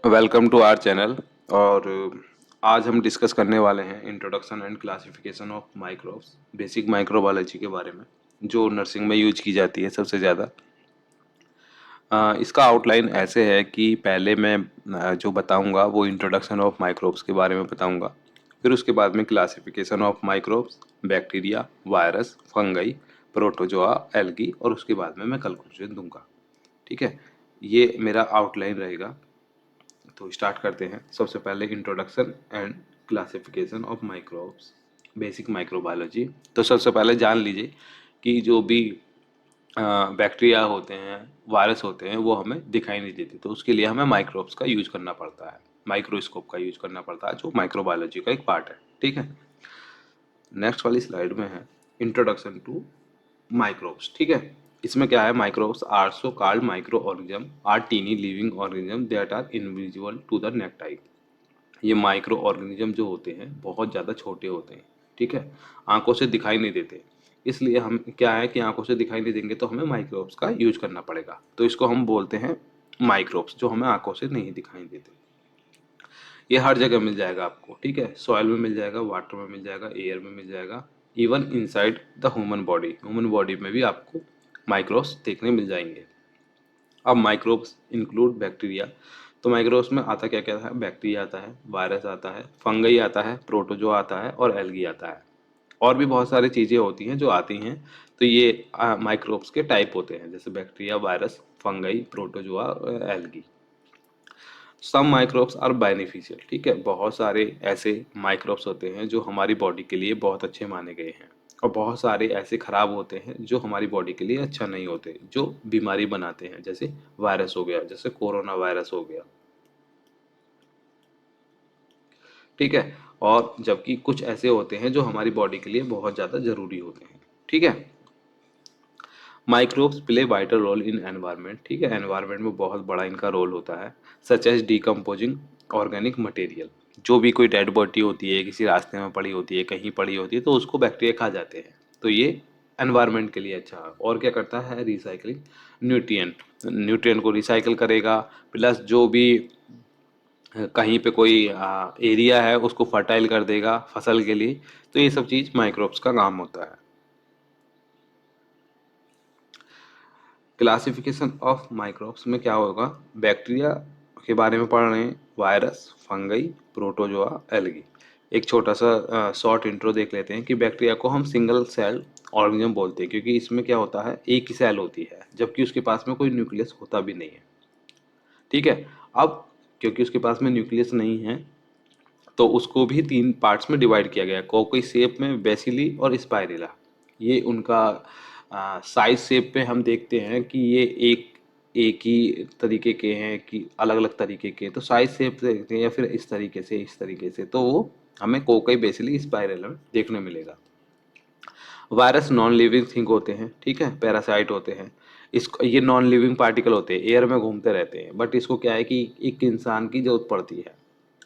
Welcome to our channel. और आज हम डिस्कस करने वाले हैं introduction and classification of microbes, basic microbiology के बारे में, जो नर्सिंग में यूज की जाती है सबसे ज़्यादा। इसका आउटलाइन ऐसे है कि पहले मैं जो बताऊंगा वो इंट्रोडक्शन ऑफ माइक्रोब्स के बारे में बताऊंगा, फिर उसके बाद में classification of microbes, bacteria, virus, fungi, protozoa, algae, और उसके बाद में मैं कंक्लूजन दूंगा। ठीक है, ये मेरा आउटलाइन रहेगा। तो स्टार्ट करते हैं। सबसे पहले introduction and classification of microbes, basic microbiology. तो सबसे पहले जान लीजिए कि जो भी बैक्टीरिया होते हैं, वायरस होते हैं, वो हमें दिखाई नहीं देते, तो उसके लिए हमें माइक्रोब्स का यूज करना पड़ता है, माइक्रोस्कोप का यूज करना पड़ता है, जो माइक्रोबायोलॉजी का एक पार्ट है। ठीक है, नेक्स्ट वाली स्लाइड में है इंट्रोडक्शन टू माइक्रोब्स। ठीक है, इसमें क्या है, microbes are so called micro organism are tiny living organism that are invisible to the naked eye. ये माइक्रो ऑर्गेनिज्म जो होते हैं बहुत ज़्यादा छोटे होते हैं। ठीक है, आंखों से दिखाई नहीं देते, इसलिए हम क्या है कि आंखों से दिखाई नहीं देंगे तो हमें माइक्रोब्स का यूज करना पड़ेगा। तो इसको हम बोलते हैं माइक्रोब्स, जो हमें आंखों से नहीं दिखाई देते। ये हर जगह मिल जाएगा आपको। ठीक है, सॉइल में मिल जाएगा, वाटर में मिल जाएगा, एयर में मिल जाएगा, even inside the human body, human body में भी आपको माइक्रोब्स देखने मिल जाएंगे। अब माइक्रोब्स इंक्लूड बैक्टीरिया। तो माइक्रोब्स में आता क्या क्या है, बैक्टीरिया आता है, वायरस आता है, फंगई आता है, प्रोटोजोआ आता है, और एल्गी आता है। और भी बहुत सारी चीज़ें होती हैं जो आती हैं। तो ये माइक्रोब्स के टाइप होते हैं, जैसे bacteria, virus, fungi, protozoa, algae. Some microbes are beneficial. ठीक है, बहुत सारे ऐसे माइक्रोब्स होते हैं जो हमारी बॉडी के लिए बहुत अच्छे माने गए हैं, और बहुत सारे ऐसे खराब होते हैं जो हमारी बॉडी के लिए अच्छा नहीं होते, जो बीमारी बनाते हैं, जैसे वायरस हो गया, जैसे कोरोना वायरस हो गया। ठीक है, और जबकि कुछ ऐसे होते हैं जो हमारी बॉडी के लिए बहुत ज़्यादा ज़रूरी होते हैं। ठीक है, microbes play vital role in environment. ठीक है, एनवायरनमेंट में बहुत बड़ा इनका रोल होता है, such as decomposing organic material. जो भी कोई डेड बॉडी होती है, किसी रास्ते में पड़ी होती है, कहीं पड़ी होती है, तो उसको बैक्टीरिया खा जाते हैं। तो ये एनवायरनमेंट के लिए अच्छा है। और क्या करता है, रिसाइकलिंग न्यूट्रिएंट, न्यूट्रिएंट को रिसाइकल करेगा, प्लस जो भी कहीं पे कोई एरिया है उसको फर्टाइल कर देगा फसल के लिए। तो ये सब चीज़ माइक्रोब्स का काम होता है। क्लासिफिकेशन ऑफ माइक्रोब्स में क्या होगा, बैक्टीरिया के बारे में पढ़ रहे हैं, वायरस, फंगई, प्रोटोजोआ, एल्गी। एक छोटा सा शॉर्ट इंट्रो देख लेते हैं कि बैक्टीरिया को हम सिंगल सेल ऑर्गेनिज्म बोलते हैं, क्योंकि इसमें क्या होता है, एक ही सेल होती है, जबकि उसके पास में कोई न्यूक्लियस होता भी नहीं है। ठीक है, अब क्योंकि उसके पास में न्यूक्लियस नहीं है, तो उसको भी तीन पार्ट्स में डिवाइड किया गया है, कोकोई शेप में, बेसिली और स्पाइरेला। ये उनका साइज शेप पे हम देखते हैं कि ये एक एक ही तरीके के हैं कि अलग अलग तरीके के। तो साइज शेप से देखते हैं, या फिर इस तरीके से, इस तरीके से, तो वो हमें कोकोई, बेसिली, स्पाइरेला में देखने मिलेगा। वायरस नॉन लिविंग थिंग होते हैं। ठीक है, पैरासाइट होते हैं। इसको, ये नॉन लिविंग पार्टिकल होते हैं, एयर में घूमते रहते हैं, बट इसको क्या है कि एक इंसान की जरूरत पड़ती है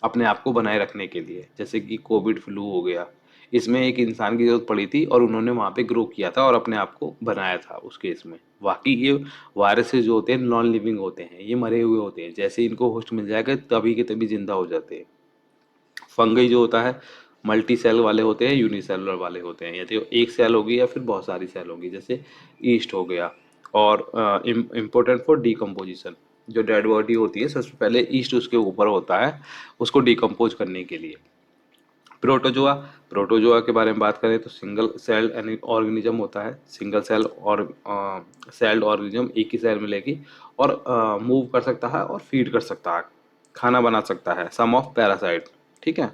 अपने आप को बनाए रखने के लिए। जैसे कि कोविड फ्लू हो गया, इसमें एक इंसान की जरूरत पड़ी थी और उन्होंने वहाँ पे ग्रो किया था और अपने आप को बनाया था उस केस में। बाकी ये वायरसेस जो होते हैं नॉन लिविंग होते हैं, ये मरे हुए होते हैं, जैसे इनको होस्ट मिल जाएगा तभी के तभी जिंदा हो जाते हैं। फंगई जो होता है, मल्टी सेल वाले होते हैं, यूनिसेलुलर वाले होते हैं, या तो एक सेल होगी या फिर बहुत सारी सेल होगी, जैसे ईस्ट हो गया। और इम्पोर्टेंट फॉर डिकम्पोजिशन, जो डेड बॉडी होती है सबसे पहले ईस्ट उसके ऊपर होता है उसको डिकम्पोज करने के लिए। प्रोटोजोआ, प्रोटोजोआ के बारे में बात करें तो सिंगल सेल ऑर्गेनिज्म होता है, सिंगल सेल और सेल्ड ऑर्गेनिज्म, एक ही सेल मिलेगी, और मूव कर सकता है और फीड कर सकता है, खाना बना सकता है, सम ऑफ पैरासाइट। ठीक है,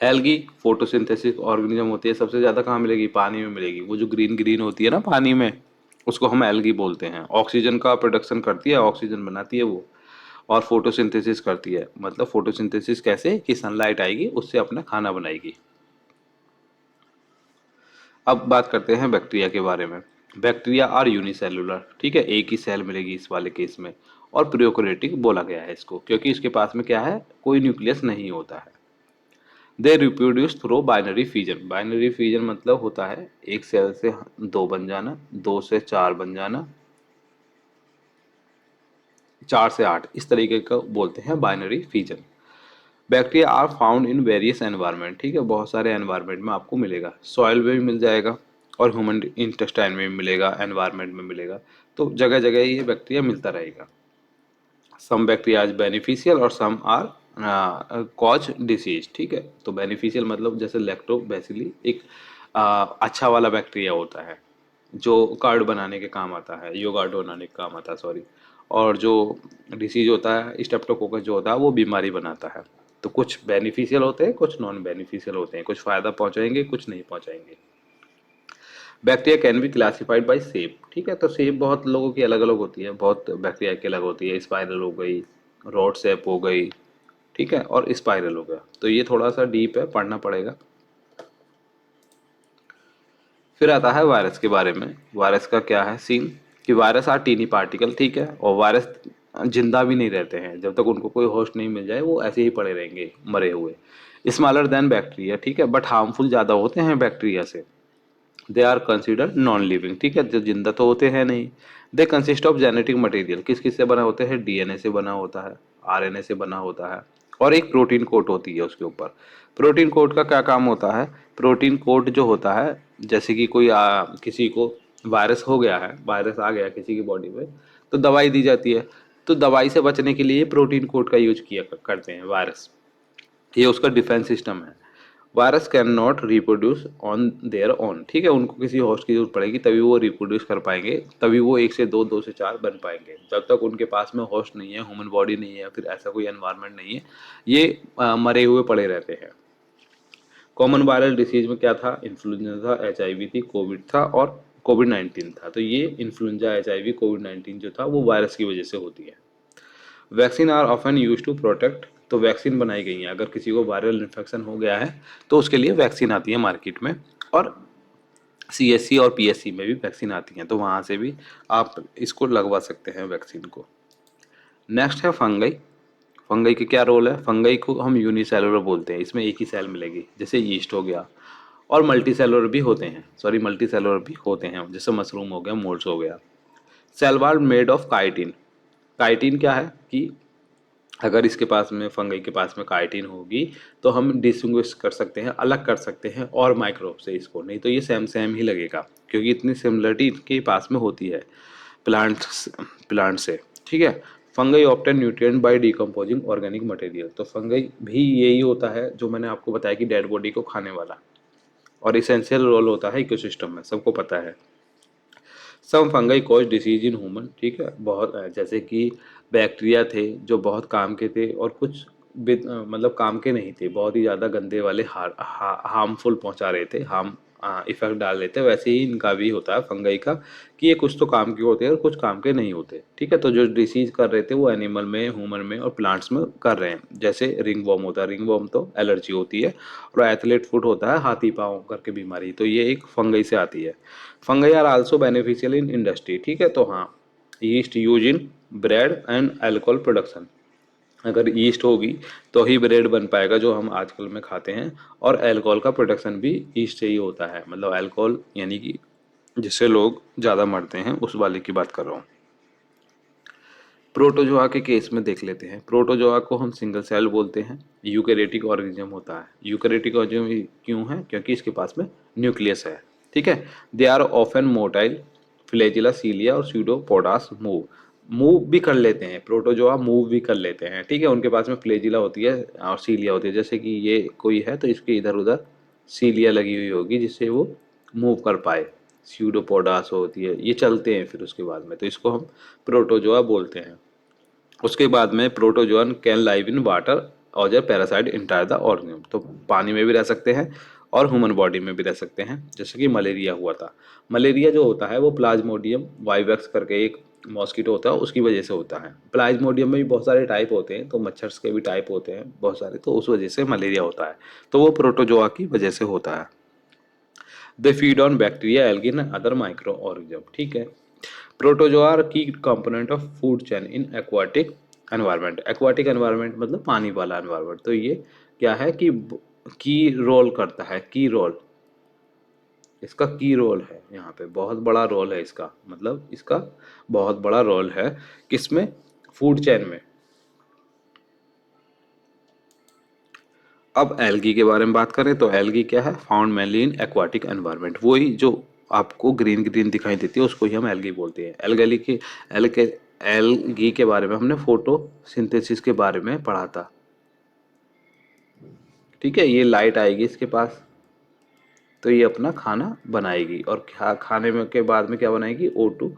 एल्गी फोटोसिंथेसिस ऑर्गेनिज्म होती है, सबसे ज़्यादा कहाँ मिलेगी, पानी में मिलेगी। वो जो ग्रीन ग्रीन होती है ना पानी में, उसको हम एल्गी बोलते हैं। ऑक्सीजन का प्रोडक्शन करती है, ऑक्सीजन बनाती है वो, और फोटोसिंथेसिस करती है। मतलब फोटोसिंथेसिस कैसे, कि सनलाइट आएगी उससे अपना खाना बनाएगी। अब बात करते हैं बैक्टीरिया के बारे में। Bacteria are unicellular. ठीक है, एक ही सेल मिलेगी इस वाले केस में, और प्रोकैरियोटिक बोला गया है इसको क्योंकि इसके पास में क्या है, कोई न्यूक्लियस नहीं होता है। They reproduce through binary fission. Binary fission मतलब होता है एक सेल से दो बन जाना, दो से चार बन जाना, 4 से 8 इस तरीके का बोलते हैं binary fission. Bacteria are found in various environment, ठीक है, बहुत सारे एनवायरनमेंट में आपको मिलेगा, सॉइल में भी मिल जाएगा और ह्यूमन इंटेस्टाइन में भी मिलेगा, एनवायरनमेंट में मिलेगा, तो जगह जगह ये बैक्टीरिया मिलता रहेगा। सम बैक्टीरिया इज बेनिफिशियल और सम आर कॉज डिसीज, ठीक है। तो बेनिफिशियल मतलब जैसे लैक्टोबैसिली एक अच्छा वाला बैक्टीरिया होता है जो कार्ड बनाने के काम आता है, योगार्ट बनाने के काम आता है, सॉरी। और जो डिसीज होता है स्टेप्टोकोकस जो होता है वो बीमारी बनाता है। तो कुछ बेनिफिशियल होते हैं, कुछ नॉन बेनिफिशियल होते हैं, कुछ फ़ायदा पहुंचाएंगे, कुछ नहीं पहुंचाएंगे। Bacteria can be classified by shape, ठीक है। तो शेप बहुत लोगों की अलग अलग होती है, बहुत बैक्टीरिया की अलग होती है, स्पाइरल हो गई, रॉड शेप हो गई, ठीक है, और स्पाइरल हो गया। तो ये थोड़ा सा डीप है, पढ़ना पड़ेगा। फिर आता है वायरस के बारे में। वायरस का क्या है सीन कि वायरस आर टीनी पार्टिकल, ठीक है, और वायरस जिंदा भी नहीं रहते हैं, जब तक उनको कोई होस्ट नहीं मिल जाए वो ऐसे ही पड़े रहेंगे मरे हुए। स्मॉलर देन बैक्टीरिया, ठीक है, बट हार्मफुल ज़्यादा होते हैं बैक्टीरिया से। They are considered non living, ठीक है, जो जिंदा तो होते हैं नहीं। They consist of genetic material, किस किस से बना होते हैं, डीएनए से बना होता है, आरएनए से बना होता है, और एक प्रोटीन कोट होती है उसके ऊपर। प्रोटीन कोट का क्या काम होता है, प्रोटीन कोट जो होता है, जैसे कि कोई किसी को वायरस हो गया है, वायरस आ गया किसी की बॉडी में, तो दवाई दी जाती है। तो दवाई से बचने के लिए प्रोटीन कोट का यूज किया करते हैं वायरस, ये उसका डिफेंस सिस्टम है। Virus can not reproduce on their own, ठीक है, उनको किसी होस्ट की जरूरत पड़ेगी तभी वो रिप्रोड्यूस कर पाएंगे, तभी वो एक से दो, दो से चार बन पाएंगे। जब तक उनके पास में होस्ट नहीं है, ह्यूमन बॉडी नहीं है, फिर ऐसा कोई एनवायरनमेंट नहीं है, ये मरे हुए पड़े रहते हैं। कॉमन वायरल डिसीज में क्या था, इन्फ्लुएंजा था, एचआईवी थी, कोविड था और कोविड-19 था। तो ये इन्फ्लुएंजा, एचआईवी, कोविड-19 जो था वो वायरस की वजह से होती है। Vaccine are often used to protect, तो वैक्सीन बनाई गई हैं, अगर किसी को वायरल इन्फेक्शन हो गया है तो उसके लिए वैक्सीन आती है मार्केट में, और सीएससी और पीएससी में भी वैक्सीन आती हैं, तो वहाँ से भी आप इसको लगवा सकते हैं वैक्सीन को। नेक्स्ट है फंगई। फंगई के क्या रोल है, फंगई को हम यूनिसेलुलर बोलते हैं, इसमें एक ही सेल मिलेगी, जैसे यीस्ट हो गया, और मल्टी सेलुलर भी होते हैं, सॉरी मल्टी सेलुलर भी होते हैं, जैसे मशरूम हो गया, मोल्ड्स हो गया। Cell wall made of chitin. Chitin क्या है कि अगर इसके पास में फंगई के पास में काइटिन होगी तो हम डिस्टिंग्विश कर सकते हैं, अलग कर सकते हैं और माइक्रोब से इसको, नहीं तो ये सेम सेम ही लगेगा, क्योंकि इतनी सिमिलरिटी इनके पास में होती है प्लांट्स प्लांट से, ठीक है। Fungi obtain nutrient by decomposing organic material, तो फंगई भी यही होता है जो मैंने आपको बताया कि डेड बॉडी को खाने वाला, और इसेंशियल रोल होता है इकोसिस्टम में, सबको पता है। Some fungi cause disease in human, ठीक है, बहुत जैसे कि बैक्टीरिया थे जो बहुत काम के थे, और कुछ मतलब काम के नहीं थे, बहुत ही ज़्यादा गंदे वाले हार्मफुल पहुंचा रहे थे, हार्म इफेक्ट डाल रहे थे। वैसे ही इनका भी होता है फंगाई का कि ये कुछ तो काम के होते हैं और कुछ काम के नहीं होते, ठीक है। तो जो डिसीज कर रहे थे वो एनिमल में, ह्यूमन में और प्लांट्स में कर रहे हैं। जैसे रिंग वॉर्म होता है, रिंग वॉर्म तो एलर्जी होती है, और एथलेट फुट होता है हाथी पाँव करके बीमारी, तो ये एक फंगई से आती है। Fungi are also beneficial in industry, ठीक है। तो हाँ, yeast use in bread and alcohol production, अगर ईस्ट होगी तो ही ब्रेड बन पाएगा जो हम आजकल में खाते हैं, और अल्कोहल का प्रोडक्शन भी ईस्ट से ही होता है, मतलब अल्कोहल यानी कि जिससे लोग ज़्यादा मरते हैं उस वाले की बात कर रहा हूँ। प्रोटोजोआ के केस में देख लेते हैं। प्रोटोजोआ को हम सिंगल सेल बोलते हैं, यूकेरियोटिक ऑर्गेनिज्म होता है। यूकेरियोटिक ऑर्गेनिज्म क्यों है, क्योंकि इसके पास में न्यूक्लियस है, ठीक है। They are often motile, flagella, cilia और स्यूडोपोडास मूव, मूव भी कर लेते हैं, प्रोटोजोआ मूव भी कर लेते हैं, ठीक है। उनके पास में फ्लैजिला होती है और सीलिया होती है, जैसे कि ये कोई है तो इसके इधर उधर सीलिया लगी हुई होगी जिससे वो मूव कर पाए। स्यूडोपोडास होती है, ये चलते हैं फिर उसके बाद में, तो इसको हम प्रोटोजोआ बोलते हैं। उसके बाद में protozoan can live in water और जो पैरासाइट इंटायर द ऑर्गेनिज्म, तो पानी में भी रह सकते हैं और ह्यूमन बॉडी में भी रह सकते हैं, जैसे कि मलेरिया हुआ था। मलेरिया जो होता है वो प्लाज्मोडियम वाइवेक्स करके एक मॉस्किटो होता है, उसकी वजह से होता है। प्लाज्मोडियम में भी बहुत सारे टाइप होते हैं, तो मच्छर के भी टाइप होते हैं बहुत सारे, तो उस वजह से मलेरिया होता है, तो वो प्रोटोजोआ की वजह से होता है। They feed on bacteria, algae and other micro organism, ठीक है। प्रोटोजोआ आर की component of food chain in aquatic environment. Aquatic environment मतलब पानी वाला एनवायरनमेंट, तो ये क्या है कि की रोल करता है, की रोल, इसका की रोल है यहाँ पे, बहुत बड़ा रोल है इसका, मतलब इसका बहुत बड़ा रोल है किसमें, फूड चेन में। अब एल्गी के बारे में बात करें तो एल्गी क्या है, फाउंड मेनली इन एक्वाटिक एनवायरनमेंट। वही जो आपको ग्रीन ग्रीन दिखाई देती है उसको ही हम एल्गी बोलते हैं। एल्गी के बारे में हमने फोटोसिंथेसिस के बारे में पढ़ा था। ठीक है, ये लाइट आएगी इसके पास तो ये अपना खाना बनाएगी और खाने में के बाद में क्या बनाएगी, O2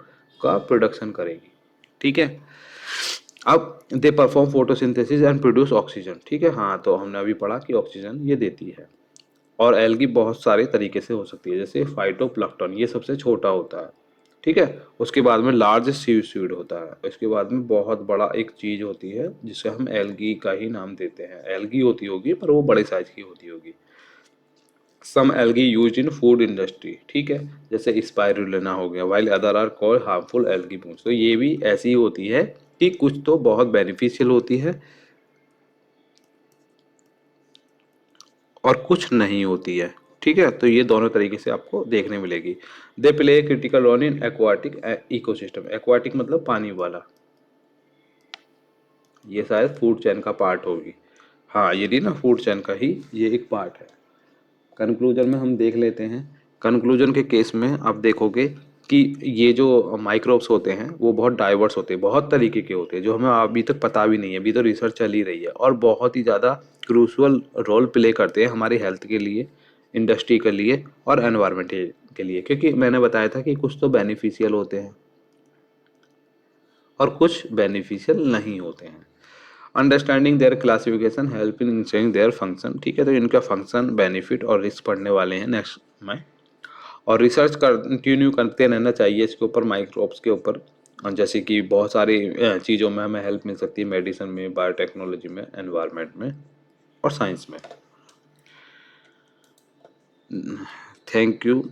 का प्रोडक्शन करेगी। ठीक है, अब they perform photosynthesis and produce oxygen. ठीक है, हाँ तो हमने अभी पढ़ा कि ऑक्सीजन ये देती है। और एल्गी बहुत सारे तरीके से हो सकती है, जैसे फाइटोप्लैंक्टन, ये सबसे छोटा होता है। ठीक है, उसके बाद में लार्ज सीवीड होता है, उसके बाद में बहुत बड़ा एक चीज होती है जिसे हम एल्गी का ही नाम देते हैं। एल्गी होती होगी पर वो बड़े साइज की होती होगी। Some algae used in food industry. ठीक है, जैसे स्पाइरुलिना हो गया, while other are called harmful algae blooms. तो ये भी ऐसी होती है कि कुछ तो बहुत बेनिफिशियल होती है और कुछ नहीं होती है। ठीक है, तो ये दोनों तरीके से आपको देखने मिलेगी। They play critical role in aquatic ecosystem. Aquatic मतलब पानी वाला, ये शायद फूड चेन का पार्ट होगी। हाँ, ये ना फूड चेन का ही ये एक पार्ट है। कंक्लूजन में हम देख लेते हैं। कंक्लूजन के केस में आप देखोगे कि ये जो माइक्रोब्स होते हैं वो बहुत डाइवर्स होते हैं, बहुत तरीके के होते हैं जो हमें अभी तक पता भी नहीं है। अभी तो रिसर्च चल ही रही है और बहुत ही ज़्यादा क्रूशल रोल प्ले करते हैं हमारी हेल्थ के लिए, इंडस्ट्री के लिए और एनवायरनमेंट के लिए। क्योंकि मैंने बताया था कि कुछ तो बेनिफिशियल होते हैं और कुछ बेनिफिशियल नहीं होते हैं। Understanding their classification help in ensuring their function. ठीक है, तो इनका फंक्शन, बेनिफिट और रिस्क पढ़ने वाले हैं नेक्स्ट में। और रिसर्च कंटिन्यू करते रहना चाहिए इसके ऊपर, माइक्रोब्स के ऊपर, जैसे कि बहुत सारी चीज़ों में हमें हेल्प मिल सकती है, मेडिसिन में, बायोटेक्नोलॉजी में, एनवायरनमेंट में और साइंस में। Thank you.